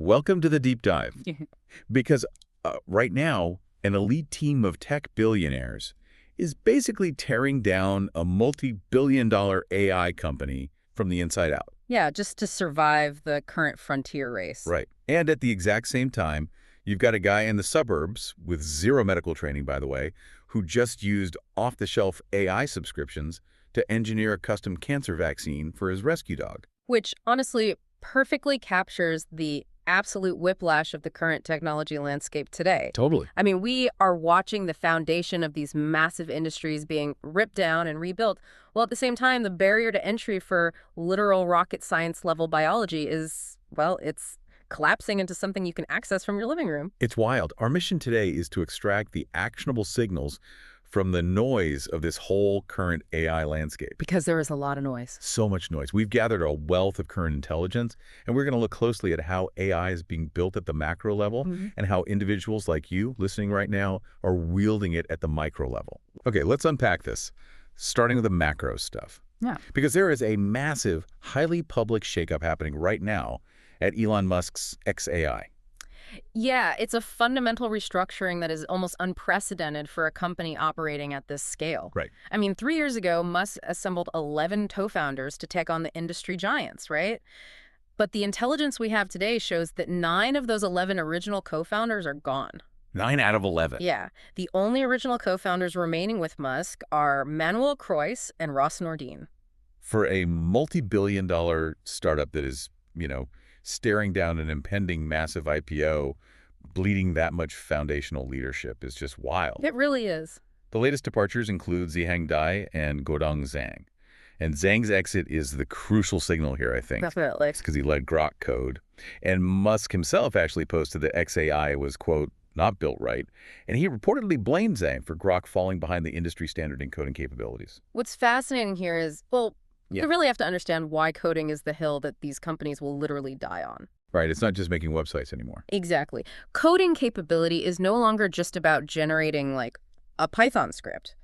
Welcome to the deep dive. Because right now, an elite team of tech billionaires is basically tearing down a multi-billion-dollar AI company from the inside out. Yeah, just to survive the current frontier race. Right. And at the exact same time, you've got a guy in the suburbs with zero medical training, by the way, who just used off-the-shelf AI subscriptions to engineer a custom cancer vaccine for his rescue dog. Which, honestly, perfectly captures the absolute whiplash of the current technology landscape today. Totally. I mean, we are watching the foundation of these massive industries being ripped down and rebuilt, while at the same time, the barrier to entry for literal rocket science level biology is, well, it's collapsing into something you can access from your living room. It's wild. Our mission today is to extract the actionable signals from the noise of this whole current AI landscape. Because there is a lot of noise. So much noise. We've gathered a wealth of current intelligence, and we're going to look closely at how AI is being built at the macro level and how individuals like you listening right now are wielding it at the micro level. Okay, let's unpack this, starting with the macro stuff. Yeah. Because there is a massive, highly public shakeup happening right now at Elon Musk's xAI. Yeah, it's a fundamental restructuring that is almost unprecedented for a company operating at this scale. Right. I mean, 3 years ago, Musk assembled 11 co-founders to take on the industry giants, right? But the intelligence we have today shows that 9 of those 11 original co-founders are gone. 9 out of 11. Yeah. The only original co-founders remaining with Musk are Manuel Kreuss and Ross Nordin. For a multi-billion-dollar startup that is, staring down an impending massive IPO, bleeding that much foundational leadership is just wild. It really is. The latest departures include Ziheng Dai and Guodong Zhang. And Zhang's exit is the crucial signal here, I think. Definitely. It's because he led Grok code. And Musk himself actually posted that xAI was, quote, not built right. And he reportedly blamed Zhang for Grok falling behind the industry standard in coding capabilities. What's fascinating here is, you really have to understand why coding is the hill that these companies will literally die on. Right, it's not just making websites anymore. Exactly. Coding capability is no longer just about generating, a Python script.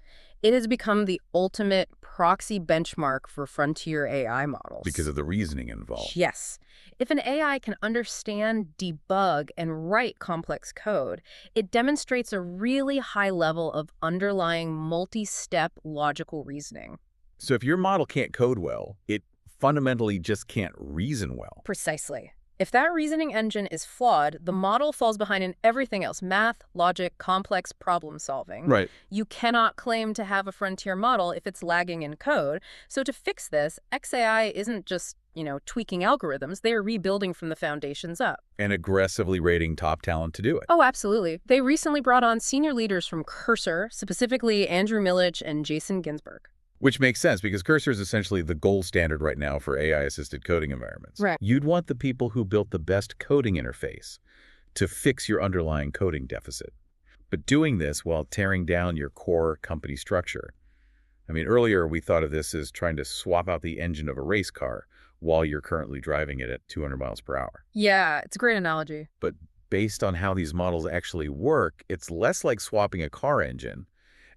It has become the ultimate proxy benchmark for frontier AI models. Because of the reasoning involved. Yes. If an AI can understand, debug, and write complex code, it demonstrates a really high level of underlying multi-step logical reasoning. So if your model can't code well, it fundamentally just can't reason well. Precisely. If that reasoning engine is flawed, the model falls behind in everything else: math, logic, complex problem solving. Right. You cannot claim to have a frontier model if it's lagging in code. So to fix this, xAI isn't just, tweaking algorithms. They are rebuilding from the foundations up. And aggressively rating top talent to do it. Oh, absolutely. They recently brought on senior leaders from Cursor, specifically Andrew Milich and Jason Ginsberg. Which makes sense because Cursor is essentially the gold standard right now for AI-assisted coding environments. Right. You'd want the people who built the best coding interface to fix your underlying coding deficit. But doing this while tearing down your core company structure. I mean, earlier we thought of this as trying to swap out the engine of a race car while you're currently driving it at 200 miles per hour. Yeah, it's a great analogy. But based on how these models actually work, it's less like swapping a car engine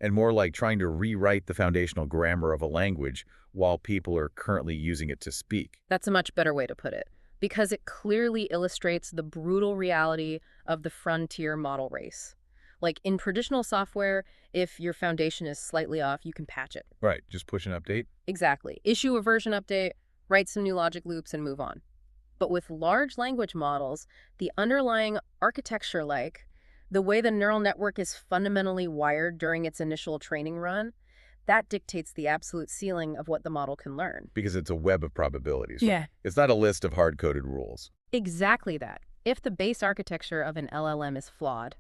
and more like trying to rewrite the foundational grammar of a language while people are currently using it to speak. That's a much better way to put it, because it clearly illustrates the brutal reality of the frontier model race. Like in traditional software, if your foundation is slightly off, you can patch it. Right, just push an update? Exactly. Issue a version update, write some new logic loops, and move on. But with large language models, the underlying architecture, the way the neural network is fundamentally wired during its initial training run, that dictates the absolute ceiling of what the model can learn. Because it's a web of probabilities. Yeah. It's not a list of hard-coded rules. Exactly that. If the base architecture of an LLM is flawed,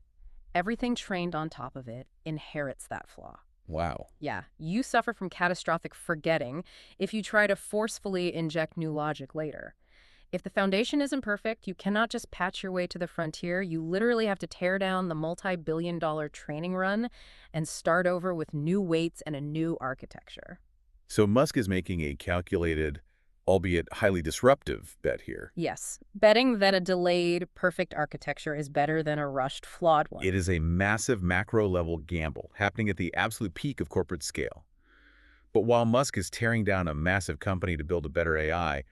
everything trained on top of it inherits that flaw. Wow. Yeah, you suffer from catastrophic forgetting if you try to forcefully inject new logic later. If the foundation isn't perfect, you cannot just patch your way to the frontier. You literally have to tear down the multi-billion-dollar training run and start over with new weights and a new architecture. So Musk is making a calculated, albeit highly disruptive, bet here. Yes, betting that a delayed, perfect architecture is better than a rushed, flawed one. It is a massive macro-level gamble happening at the absolute peak of corporate scale. But while Musk is tearing down a massive company to build a better AI,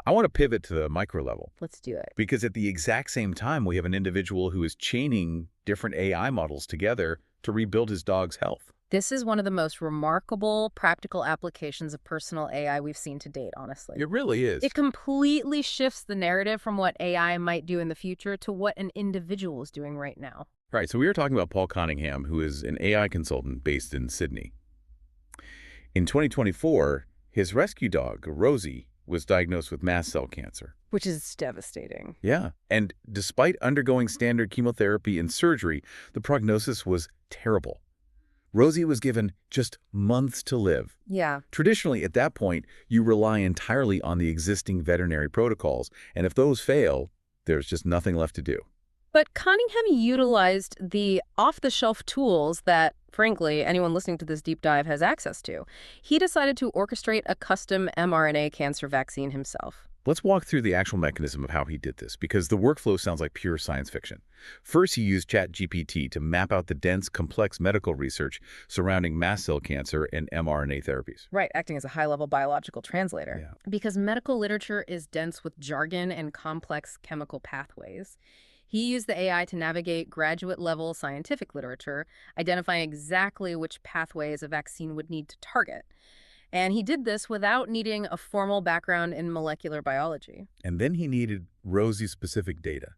I want to pivot to the micro level. Let's do it. Because at the exact same time, we have an individual who is chaining different AI models together to rebuild his dog's health. This is one of the most remarkable practical applications of personal AI we've seen to date, honestly. It really is. It completely shifts the narrative from what AI might do in the future to what an individual is doing right now. Right, so we were talking about Paul Conningham, who is an AI consultant based in Sydney. In 2024, his rescue dog, Rosie, was diagnosed with mast cell cancer. Which is devastating. Yeah, and despite undergoing standard chemotherapy and surgery, the prognosis was terrible. Rosie was given just months to live. Yeah. Traditionally, at that point, you rely entirely on the existing veterinary protocols, and if those fail, there's just nothing left to do. But Cunningham utilized the off-the-shelf tools that, frankly, anyone listening to this deep dive has access to. He decided to orchestrate a custom mRNA cancer vaccine himself. Let's walk through the actual mechanism of how he did this, because the workflow sounds like pure science fiction. First, he used ChatGPT to map out the dense, complex medical research surrounding mast cell cancer and mRNA therapies. Right, acting as a high-level biological translator. Yeah. Because medical literature is dense with jargon and complex chemical pathways. He used the AI to navigate graduate-level scientific literature, identifying exactly which pathways a vaccine would need to target. And he did this without needing a formal background in molecular biology. And then he needed Rosie's specific data.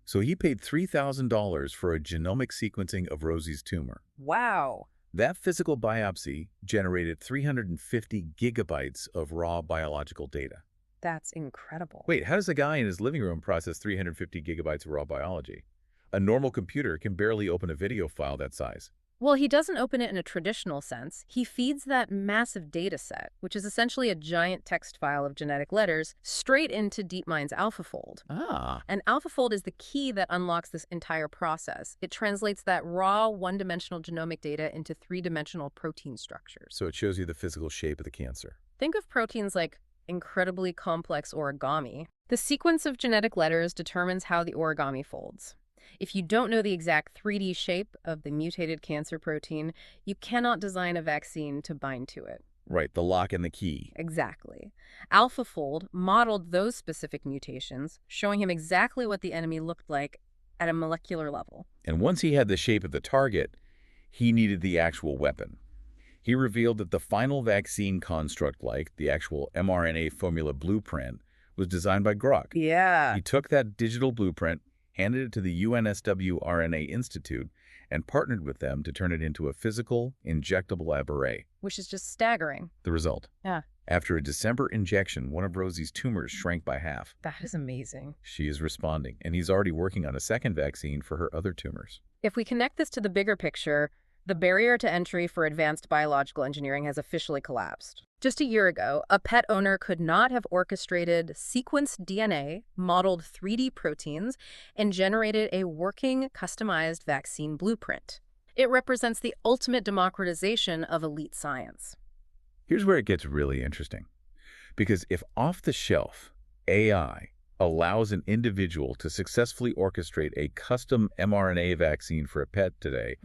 So he paid $3,000 for a genomic sequencing of Rosie's tumor. Wow. That physical biopsy generated 350 gigabytes of raw biological data. That's incredible. Wait, how does a guy in his living room process 350 gigabytes of raw biology? A normal computer can barely open a video file that size. Well, he doesn't open it in a traditional sense. He feeds that massive data set, which is essentially a giant text file of genetic letters, straight into DeepMind's AlphaFold. Ah. And AlphaFold is the key that unlocks this entire process. It translates that raw, one-dimensional genomic data into three-dimensional protein structures. So it shows you the physical shape of the cancer. Think of proteins like incredibly complex origami. The sequence of genetic letters determines how the origami folds. If you don't know the exact 3D shape of the mutated cancer protein, you cannot design a vaccine to bind to it. Right, the lock and the key. Exactly. AlphaFold modeled those specific mutations, showing him exactly what the enemy looked like at a molecular level. And once he had the shape of the target, he needed the actual weapon. He revealed that the final vaccine construct, like the actual mRNA formula blueprint, was designed by Grok. Yeah. He took that digital blueprint, handed it to the UNSW RNA Institute, and partnered with them to turn it into a physical, injectable array. Which is just staggering. The result? Yeah. After a December injection, one of Rosie's tumors shrank by half. That is amazing. She is responding, and he's already working on a second vaccine for her other tumors. If we connect this to the bigger picture, the barrier to entry for advanced biological engineering has officially collapsed. Just a year ago, a pet owner could not have orchestrated sequenced DNA, modeled 3D proteins, and generated a working, customized vaccine blueprint. It represents the ultimate democratization of elite science. Here's where it gets really interesting. Because if off-the-shelf AI allows an individual to successfully orchestrate a custom mRNA vaccine for a pet today,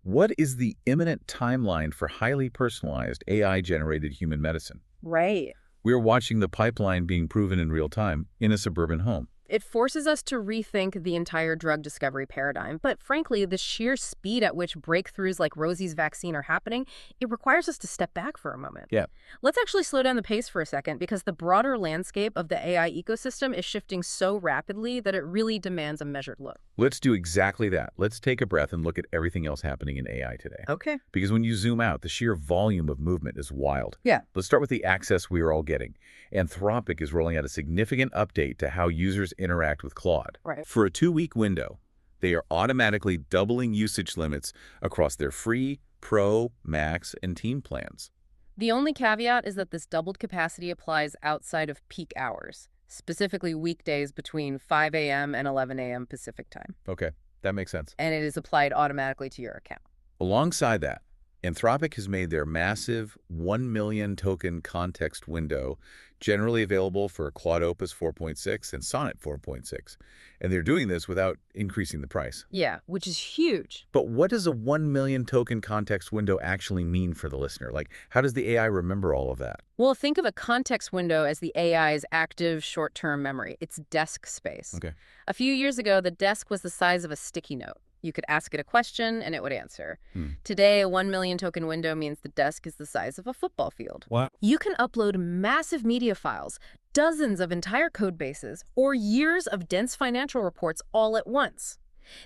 what is the imminent timeline for highly personalized AI-generated human medicine? Right. We're watching the pipeline being proven in real time in a suburban home. It forces us to rethink the entire drug discovery paradigm. But frankly, the sheer speed at which breakthroughs like Rosie's vaccine are happening, it requires us to step back for a moment. Yeah. Let's actually slow down the pace for a second, because the broader landscape of the AI ecosystem is shifting so rapidly that it really demands a measured look. Let's do exactly that. Let's take a breath and look at everything else happening in AI today. Okay. Because when you zoom out, the sheer volume of movement is wild. Yeah. Let's start with the access we are all getting. Anthropic is rolling out a significant update to how users interact with Claude. Right. For a 2-week window, they are automatically doubling usage limits across their free, Pro, Max, and Team plans. The only caveat is that this doubled capacity applies outside of peak hours, specifically weekdays between 5 a.m. and 11 a.m. Pacific time. Okay, that makes sense. And it is applied automatically to your account. Alongside that, Anthropic has made their massive 1 million token context window generally available for Claude Opus 4.6 and Sonnet 4.6, and they're doing this without increasing the price. Yeah, which is huge. But what does a 1 million token context window actually mean for the listener? Like, how does the AI remember all of that? Well, think of a context window as the AI's active short-term memory, its desk space. Okay. A few years ago, the desk was the size of a sticky note. You could ask it a question, and it would answer. Today, a 1 million token window means the desk is the size of a football field. What? You can upload massive media files, dozens of entire code bases, or years of dense financial reports all at once.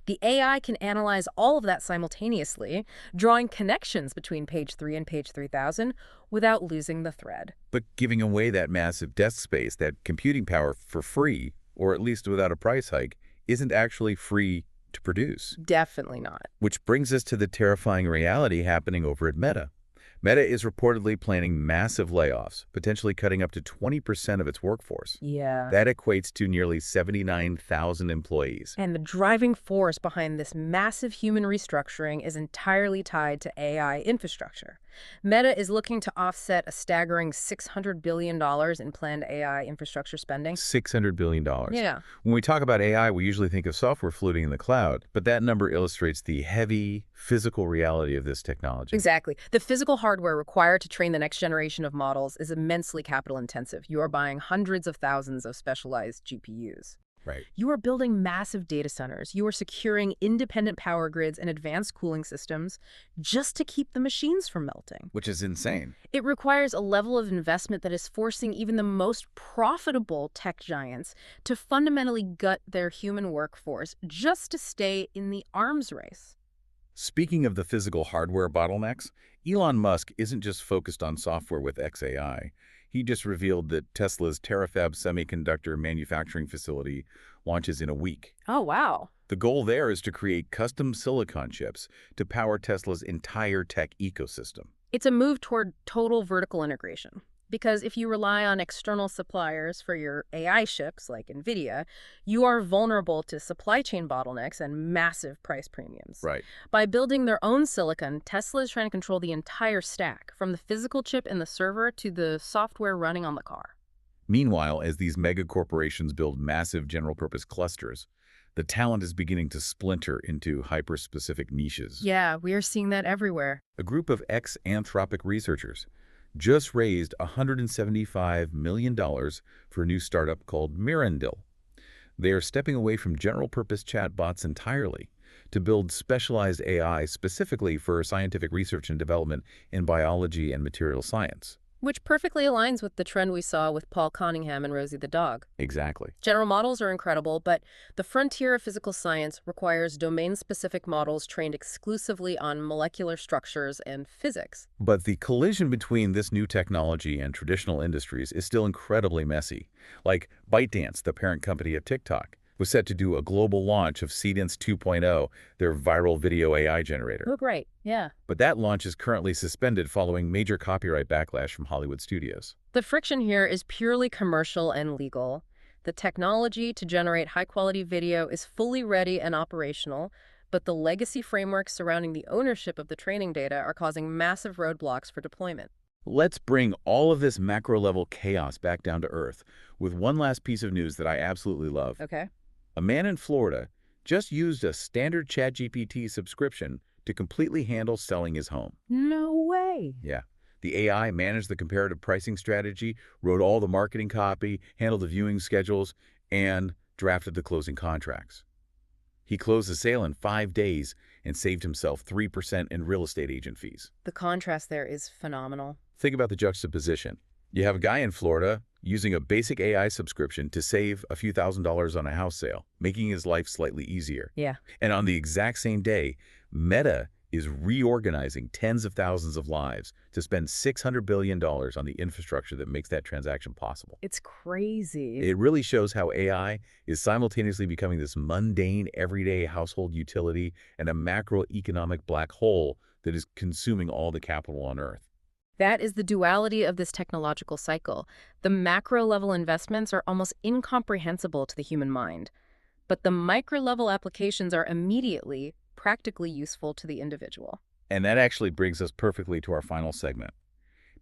The AI can analyze all of that simultaneously, drawing connections between page 3 and page 3000 without losing the thread. But giving away that massive desk space, that computing power for free, or at least without a price hike, isn't actually free to produce. Definitely not. Which brings us to the terrifying reality happening over at Meta. Meta is reportedly planning massive layoffs, potentially cutting up to 20% of its workforce. Yeah. That equates to nearly 79,000 employees. And the driving force behind this massive human restructuring is entirely tied to AI infrastructure. Meta is looking to offset a staggering $600 billion in planned AI infrastructure spending. $600 billion. Yeah. When we talk about AI, we usually think of software floating in the cloud, but that number illustrates the heavy, physical reality of this technology. Exactly. The physical hardware required to train the next generation of models is immensely capital intensive. You are buying hundreds of thousands of specialized GPUs. Right. You are building massive data centers. You are securing independent power grids and advanced cooling systems just to keep the machines from melting. Which is insane. It requires a level of investment that is forcing even the most profitable tech giants to fundamentally gut their human workforce just to stay in the arms race. Speaking of the physical hardware bottlenecks, Elon Musk isn't just focused on software with xAI. He just revealed that Tesla's Terafab semiconductor manufacturing facility launches in a week. Oh, wow. The goal there is to create custom silicon chips to power Tesla's entire tech ecosystem. It's a move toward total vertical integration. Because if you rely on external suppliers for your AI chips, like NVIDIA, you are vulnerable to supply chain bottlenecks and massive price premiums. Right. By building their own silicon, Tesla is trying to control the entire stack, from the physical chip in the server to the software running on the car. Meanwhile, as these mega corporations build massive general-purpose clusters, the talent is beginning to splinter into hyper-specific niches. Yeah, we are seeing that everywhere. A group of ex-Anthropic researchers just raised $175 million for a new startup called Mirandil. They are stepping away from general-purpose chatbots entirely to build specialized AI specifically for scientific research and development in biology and material science. Which perfectly aligns with the trend we saw with Paul Cunningham and Rosie the dog. Exactly. General models are incredible, but the frontier of physical science requires domain-specific models trained exclusively on molecular structures and physics. But the collision between this new technology and traditional industries is still incredibly messy. Like ByteDance, the parent company of TikTok, was set to do a global launch of Seedance 2.0, their viral video AI generator. Oh, great. Yeah. But that launch is currently suspended following major copyright backlash from Hollywood studios. The friction here is purely commercial and legal. The technology to generate high-quality video is fully ready and operational, but the legacy frameworks surrounding the ownership of the training data are causing massive roadblocks for deployment. Let's bring all of this macro-level chaos back down to earth with one last piece of news that I absolutely love. Okay. A man in Florida just used a standard ChatGPT subscription to completely handle selling his home. No way. Yeah. The AI managed the comparative pricing strategy, wrote all the marketing copy, handled the viewing schedules, and drafted the closing contracts. He closed the sale in 5 days and saved himself 3% in real estate agent fees. The contrast there is phenomenal. Think about the juxtaposition. You have a guy in Florida using a basic AI subscription to save a few $1,000s on a house sale, making his life slightly easier. Yeah. And on the exact same day, Meta is reorganizing tens of thousands of lives to spend $600 billion on the infrastructure that makes that transaction possible. It's crazy. It really shows how AI is simultaneously becoming this mundane, everyday household utility and a macroeconomic black hole that is consuming all the capital on Earth. That is the duality of this technological cycle. The macro-level investments are almost incomprehensible to the human mind, but the micro-level applications are immediately, practically useful to the individual. And that actually brings us perfectly to our final segment.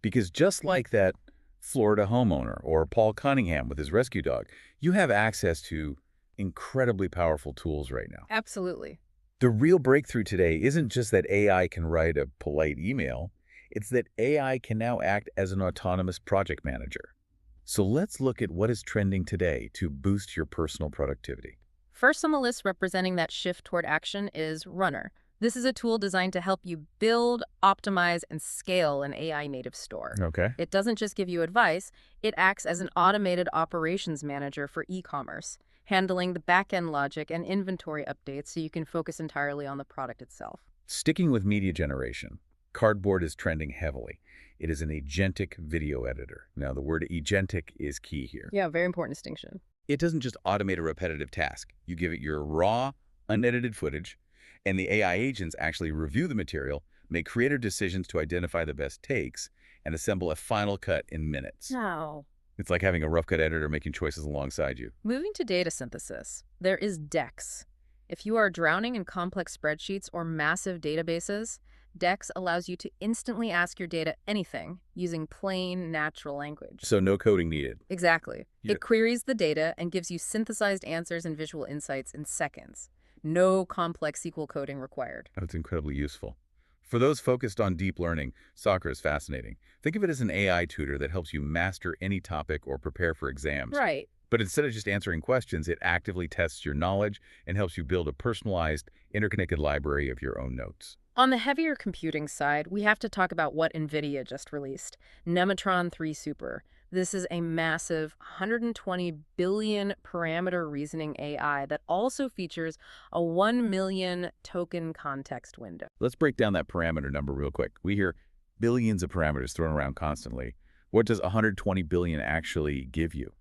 Because just like that Florida homeowner or Paul Cunningham with his rescue dog, you have access to incredibly powerful tools right now. Absolutely. The real breakthrough today isn't just that AI can write a polite email, it's that AI can now act as an autonomous project manager. So let's look at what is trending today to boost your personal productivity. First on the list representing that shift toward action is Runner. This is a tool designed to help you build, optimize, and scale an AI-native store. Okay. It doesn't just give you advice, it acts as an automated operations manager for e-commerce, handling the back-end logic and inventory updates so you can focus entirely on the product itself. Sticking with media generation, Cardboard is trending heavily. It is an agentic video editor. Now, the word agentic is key here. Yeah, very important distinction. It doesn't just automate a repetitive task. You give it your raw, unedited footage, and the AI agents actually review the material, make creative decisions to identify the best takes, and assemble a final cut in minutes. Now, It's like having a rough cut editor making choices alongside you. moving to data synthesis, there is DEX. If you are drowning in complex spreadsheets or massive databases, DEX allows you to instantly ask your data anything using plain, natural language. So no coding needed. Exactly. Yeah. It queries the data and gives you synthesized answers and visual insights in seconds. No complex SQL coding required. That's incredibly useful. For those focused on deep learning, soccer is fascinating. Think of it as an AI tutor that helps you master any topic or prepare for exams. Right. But instead of just answering questions, it actively tests your knowledge and helps you build a personalized, interconnected library of your own notes. On the heavier computing side, we have to talk about what NVIDIA just released, Nematron 3 Super. This is a massive 120 billion parameter reasoning AI that also features a 1 million token context window. Let's break down that parameter number real quick. We hear billions of parameters thrown around constantly. What does 120 billion actually give you?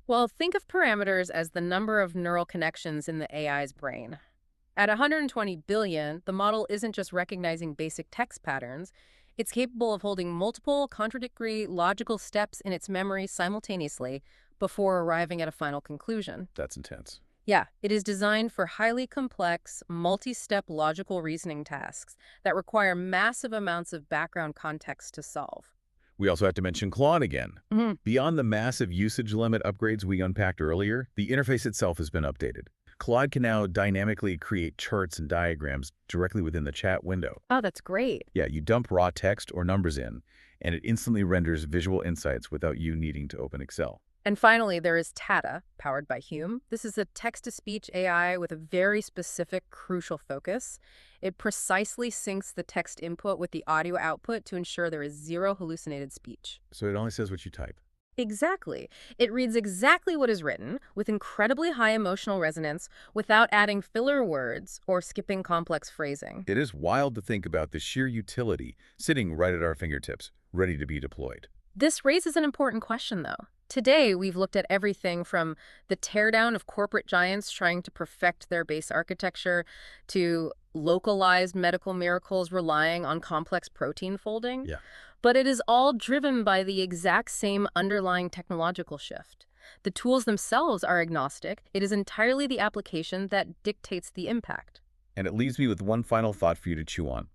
Well, think of parameters as the number of neural connections in the AI's brain. At 120 billion, the model isn't just recognizing basic text patterns. It's capable of holding multiple, contradictory, logical steps in its memory simultaneously before arriving at a final conclusion. That's intense. Yeah, it is designed for highly complex, multi-step logical reasoning tasks that require massive amounts of background context to solve. We also have to mention Claude again. Mhm. Beyond the massive usage limit upgrades we unpacked earlier, the interface itself has been updated. Claude can now dynamically create charts and diagrams directly within the chat window. Oh, that's great. Yeah, you dump raw text or numbers in, and it instantly renders visual insights without you needing to open Excel. And finally, there is Tata, powered by Hume. This is a text-to-speech AI with a very specific, crucial focus. It precisely syncs the text input with the audio output to ensure there is zero hallucinated speech. So it only says what you type. Exactly. It reads exactly what is written, with incredibly high emotional resonance, without adding filler words or skipping complex phrasing. It is wild to think about the sheer utility sitting right at our fingertips, ready to be deployed. This raises an important question, though. Today, we've looked at everything from the teardown of corporate giants trying to perfect their base architecture to localized medical miracles relying on complex protein folding. Yeah. But it is all driven by the exact same underlying technological shift. The tools themselves are agnostic. It is entirely the application that dictates the impact. And it leaves me with one final thought for you to chew on.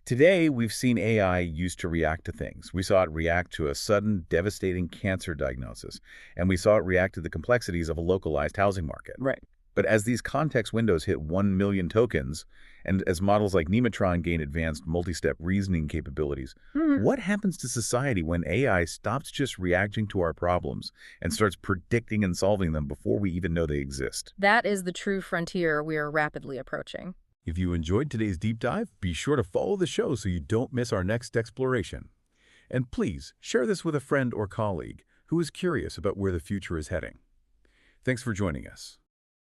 Today, we've seen AI used to react to things. We saw it react to a sudden, devastating cancer diagnosis, and we saw it react to the complexities of a localized housing market. Right. But as these context windows hit 1 million tokens, and as models like Nematron gain advanced multi-step reasoning capabilities, what happens to society when AI stops just reacting to our problems and starts predicting and solving them before we even know they exist? That is the true frontier we are rapidly approaching. If you enjoyed today's deep dive, be sure to follow the show so you don't miss our next exploration. And please, share this with a friend or colleague who is curious about where the future is heading. Thanks for joining us.